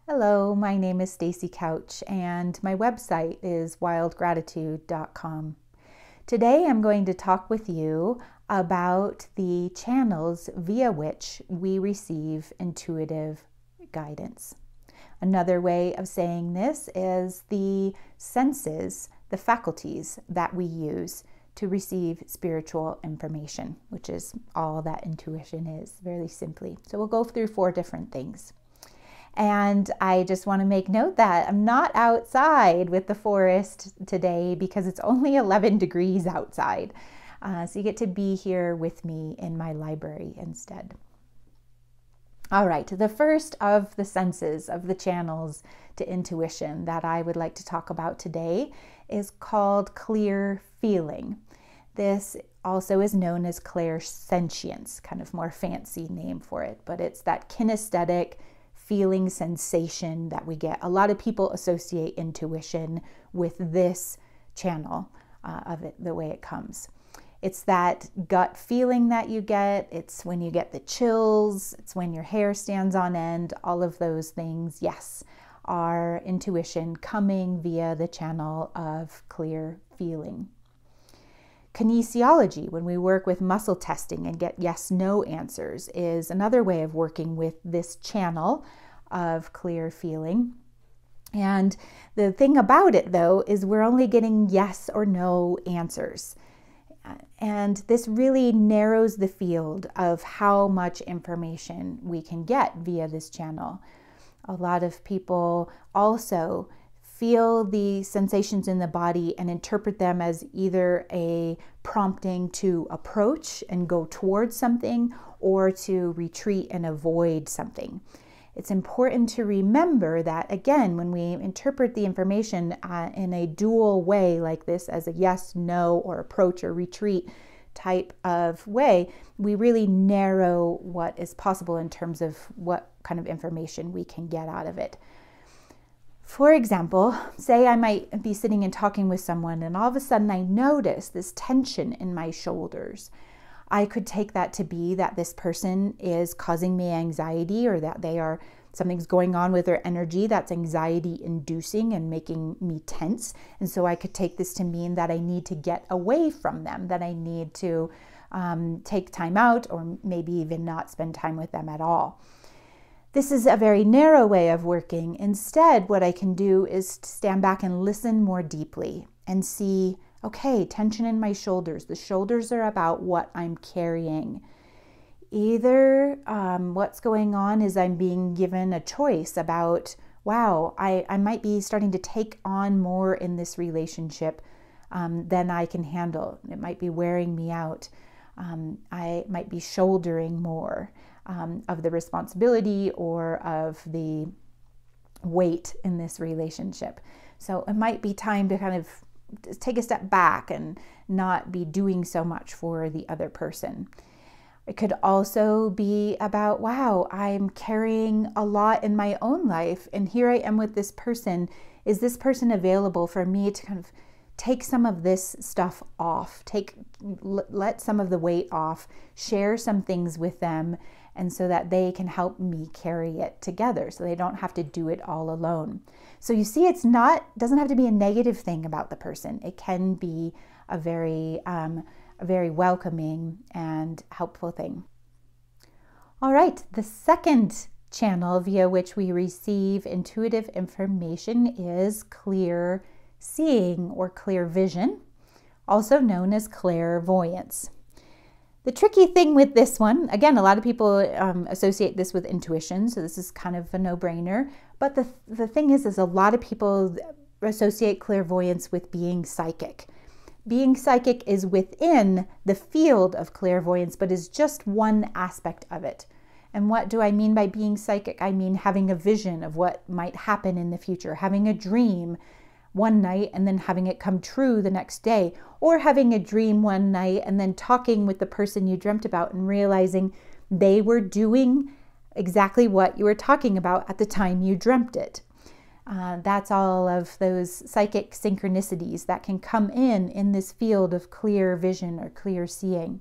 Hello, my name is Stacey Couch and my website is wildgratitude.com. Today I'm going to talk with you about the channels via which we receive intuitive guidance. Another way of saying this is the senses, the faculties that we use to receive spiritual information, which is all that intuition is, very simply. So we'll go through 4 different things. And I just want to make note that I'm not outside with the forest today because it's only 11 degrees outside. So you get to be here with me in my library instead. All right, the first of the senses, of the channels to intuition that I would like to talk about today is called clear feeling. This also is known as clairsentience, kind of more fancy name for it, but it's that kinesthetic feeling sensation that we get. A lot of people associate intuition with this channel of it, the way it comes. It's that gut feeling that you get. It's when you get the chills. It's when your hair stands on end. All of those things, yes, are intuition coming via the channel of clear feeling. Kinesiology, when we work with muscle testing and get yes/no answers, is another way of working with this channel of clear feeling. And the thing about it, though, is we're only getting yes or no answers. And this really narrows the field of how much information we can get via this channel. A lot of people also feel the sensations in the body and interpret them as either a prompting to approach and go towards something or to retreat and avoid something. It's important to remember that, again, when we interpret the information in a dual way like this, as a yes, no, or approach or retreat type of way, we really narrow what is possible in terms of what kind of information we can get out of it. For example, say I might be sitting and talking with someone and all of a sudden I notice this tension in my shoulders. I could take that to be that this person is causing me anxiety, or that something's going on with their energy that's anxiety inducing and making me tense. And so I could take this to mean that I need to get away from them, that I need to take time out, or maybe even not spend time with them at all. This is a very narrow way of working. Instead, what I can do is stand back and listen more deeply and see, okay, tension in my shoulders. The shoulders are about what I'm carrying. Either what's going on is I'm being given a choice about, wow, I might be starting to take on more in this relationship than I can handle. It might be wearing me out. I might be shouldering more of the responsibility or of the weight in this relationship. So it might be time to kind of take a step back and not be doing so much for the other person. It could also be about, wow, I'm carrying a lot in my own life, and here I am with this person. Is this person available for me to kind of take some of this stuff off, let some of the weight off, share some things with them, and so that they can help me carry it together, so they don't have to do it all alone. So you see, doesn't have to be a negative thing about the person. It can be a very welcoming and helpful thing. All right, the second channel via which we receive intuitive information is clear seeing or clear vision, also known as clairvoyance. The tricky thing with this one, again, a lot of people associate this with intuition, so this is kind of a no-brainer. But the thing is a lot of people associate clairvoyance with being psychic. Being psychic is within the field of clairvoyance, but is just one aspect of it. And what do I mean by being psychic? I mean having a vision of what might happen in the future, having a dream one night and then having it come true the next day, or having a dream one night and then talking with the person you dreamt about and realizing they were doing exactly what you were talking about at the time you dreamt it. That's all of those psychic synchronicities that can come in this field of clear vision or clear seeing.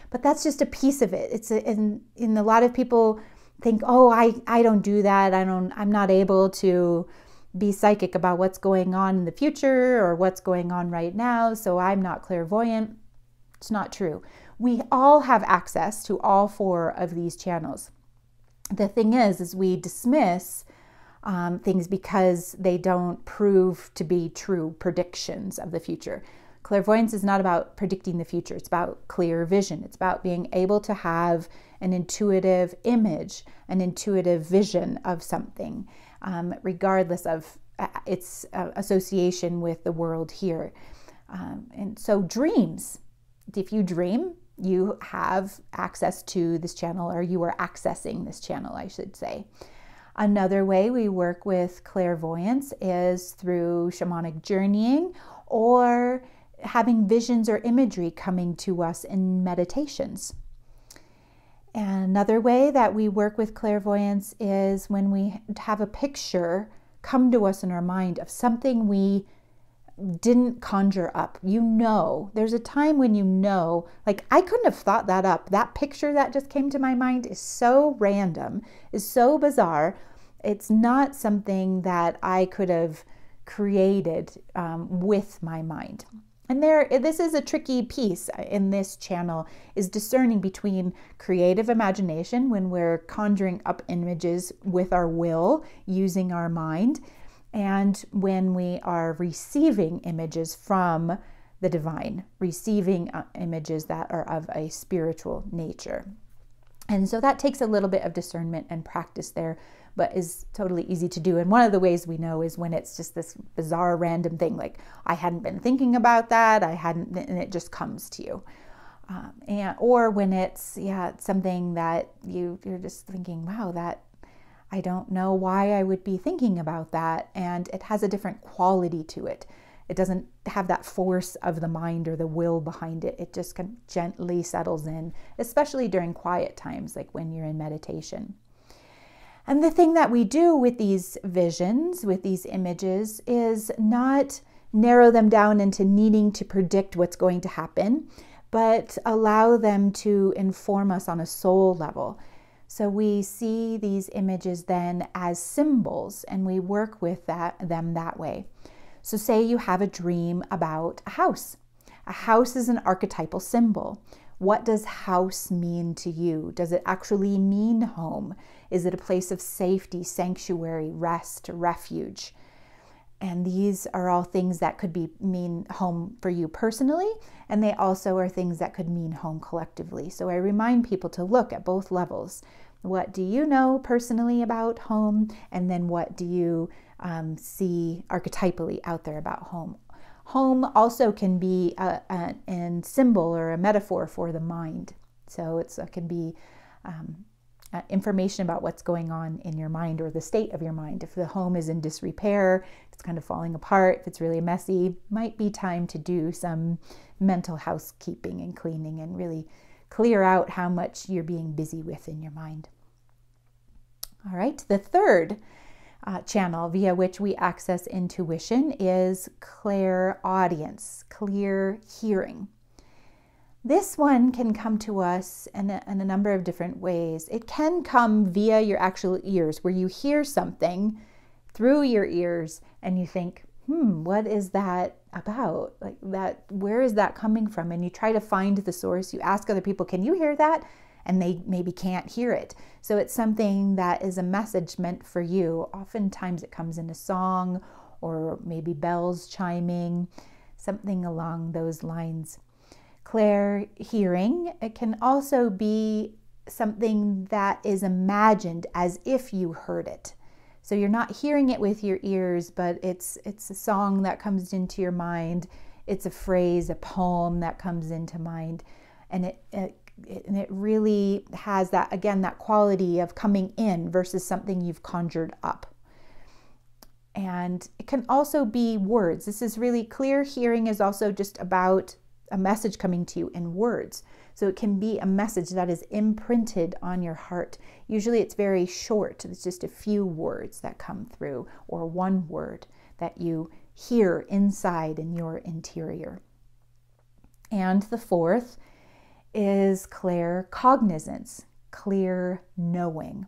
But that's just a piece of it. In a lot of people think, oh, I don't do that. I'm not able to be psychic about what's going on in the future or what's going on right now, so I'm not clairvoyant. It's not true. We all have access to all 4 of these channels. The thing is we dismiss things because they don't prove to be true predictions of the future. Clairvoyance is not about predicting the future. It's about clear vision. It's about being able to have an intuitive image, an intuitive vision of something, regardless of its association with the world here. And so dreams, if you dream, you have access to this channel, or you are accessing this channel, I should say. Another way we work with clairvoyance is through shamanic journeying, or having visions or imagery coming to us in meditations. And another way that we work with clairvoyance is when we have a picture come to us in our mind of something we didn't conjure up. There's a time when like, I couldn't have thought that up. That picture that just came to my mind is so random, is so bizarre. It's not something that I could have created with my mind. And this is a tricky piece in this channel, is discerning between creative imagination, when we're conjuring up images with our will, using our mind, and when we are receiving images from the divine, receiving images that are of a spiritual nature. And so that takes a little bit of discernment and practice there, but is totally easy to do. And one of the ways we know is when it's just this bizarre random thing, like, I hadn't been thinking about that, and it just comes to you. Or when it's something that you're just thinking, wow, that I don't know why I would be thinking about that, and it has a different quality to it. It doesn't have that force of the mind or the will behind it. It just kind of gently settles in, especially during quiet times, like when you're in meditation. And the thing that we do with these visions, with these images, is not narrow them down into needing to predict what's going to happen, but allow them to inform us on a soul level. So we see these images then as symbols, and we work with them that way. So say you have a dream about a house. A house is an archetypal symbol. What does house mean to you? Does it actually mean home? Is it a place of safety, sanctuary, rest, refuge? And these are all things that could mean home for you personally, and they also are things that could mean home collectively. So I remind people to look at both levels. What do you know personally about home? And then what do you see archetypally out there about home? Home also can be a symbol or a metaphor for the mind. So it can be information about what's going on in your mind, or the state of your mind. If the home is in disrepair, if it's kind of falling apart, if it's really messy, might be time to do some mental housekeeping and cleaning and really clear out how much you're being busy with in your mind. All right, the third channel via which we access intuition is clairaudience, clear hearing. This one can come to us in a number of different ways. It can come via your actual ears, where you hear something through your ears and you think, what is that about? Like that, where is that coming from? And you try to find the source. You ask other people, can you hear that? And they maybe can't hear it. So it's something that is a message meant for you. Oftentimes it comes in a song, or maybe bells chiming, something along those lines. Clair hearing, it can also be something that is imagined as if you heard it. So you're not hearing it with your ears, but it's a song that comes into your mind. It's a phrase, a poem that comes into mind. And it really has that, again, that quality of coming in versus something you've conjured up. And it can also be words. This is really, clear hearing is also just about a message coming to you in words. So it can be a message that is imprinted on your heart. Usually it's very short. It's just a few words that come through, or one word that you hear inside in your interior. And the fourth is claircognizance, clear knowing.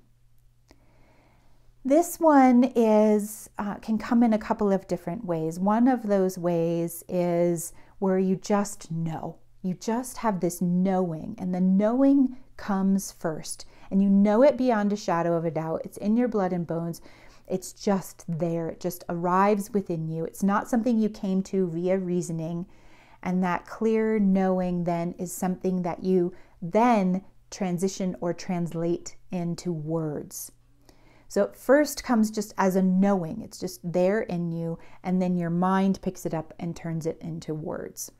This one is can come in a couple of different ways. One of those ways is where you just know. You just have this knowing, and the knowing comes first. And you know it beyond a shadow of a doubt. It's in your blood and bones. It's just there. It just arrives within you. It's not something you came to via reasoning. And that clear knowing then is something that you then transition or translate into words. So it first comes just as a knowing. It's just there in you, and then your mind picks it up and turns it into words.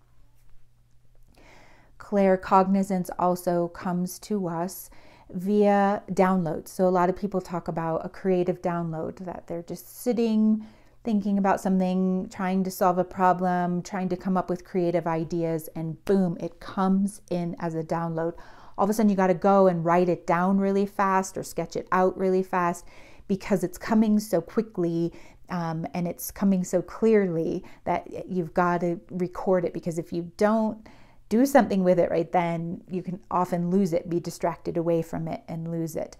Claircognizance also comes to us via downloads. So a lot of people talk about a creative download, that they're just sitting, thinking about something, trying to solve a problem, trying to come up with creative ideas, and boom, it comes in as a download. All of a sudden you got to go and write it down really fast or sketch it out really fast because it's coming so quickly and it's coming so clearly that you've got to record it, because if you don't do something with it right then, you can often lose it, be distracted away from it and lose it.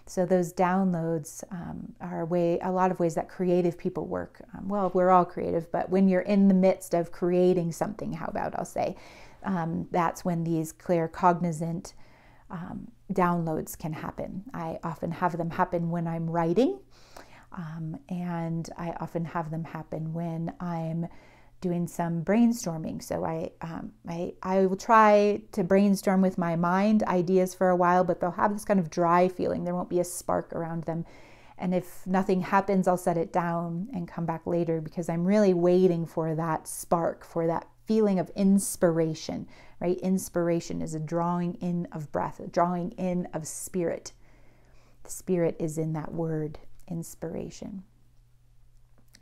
So those downloads are a lot of ways that creative people work. Well, we're all creative, but when you're in the midst of creating something, I'll say, that's when these claircognizant downloads can happen. I often have them happen when I'm writing, and I often have them happen when I'm doing some brainstorming. So I will try to brainstorm with my mind ideas for a while, but they'll have this kind of dry feeling. There won't be a spark around them. And if nothing happens, I'll set it down and come back later, because I'm really waiting for that spark, for that feeling of inspiration, right? Inspiration is a drawing in of breath, a drawing in of spirit. The spirit is in that word, inspiration.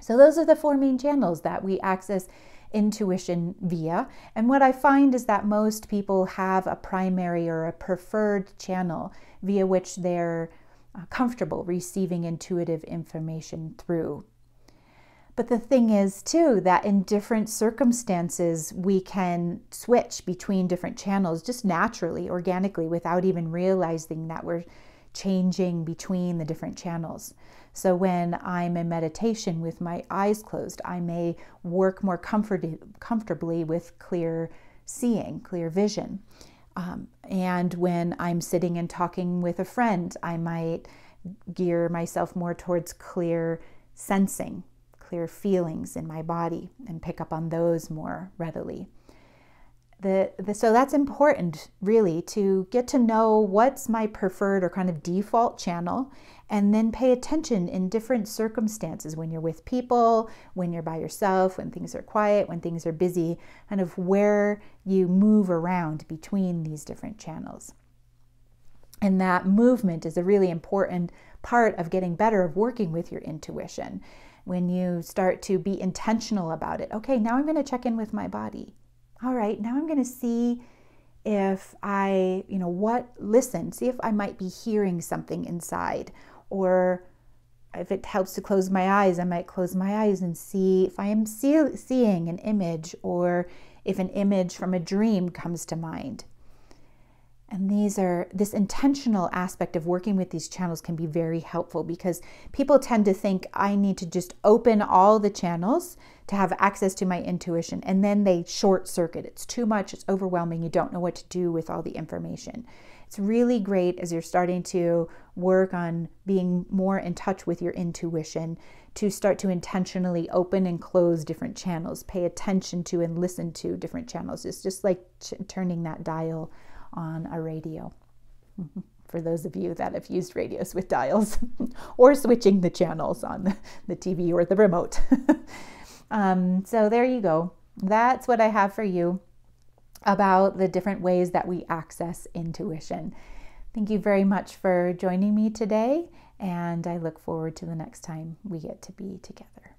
So those are the four main channels that we access intuition via. And what I find is that most people have a primary or a preferred channel via which they're comfortable receiving intuitive information through. But the thing is too, that in different circumstances, we can switch between different channels just naturally, organically, without even realizing that we're changing between the different channels. So when I'm in meditation with my eyes closed, I may work more comfortably with clear seeing, clear vision. And when I'm sitting and talking with a friend, I might gear myself more towards clear sensing, clear feelings in my body, and pick up on those more readily. So that's important, really, to get to know what's my preferred or kind of default channel, and then pay attention in different circumstances, when you're with people, when you're by yourself, when things are quiet, when things are busy, kind of where you move around between these different channels. And that movement is a really important part of getting better, of working with your intuition. When you start to be intentional about it, okay, now I'm going to check in with my body. All right, now I'm going to see if I, see if I might be hearing something inside, or if it helps to close my eyes, I might close my eyes and see if I am seeing an image, or if an image from a dream comes to mind. And this intentional aspect of working with these channels can be very helpful, because people tend to think I need to just open all the channels to have access to my intuition, and then they short circuit. It's too much, it's overwhelming, you don't know what to do with all the information. It's really great as you're starting to work on being more in touch with your intuition to start to intentionally open and close different channels, pay attention to and listen to different channels. It's just like turning that dial on a radio, for those of you that have used radios with dials, or switching the channels on the TV or the remote. So there you go. That's what I have for you about the different ways that we access intuition. Thank you very much for joining me today, and I look forward to the next time we get to be together.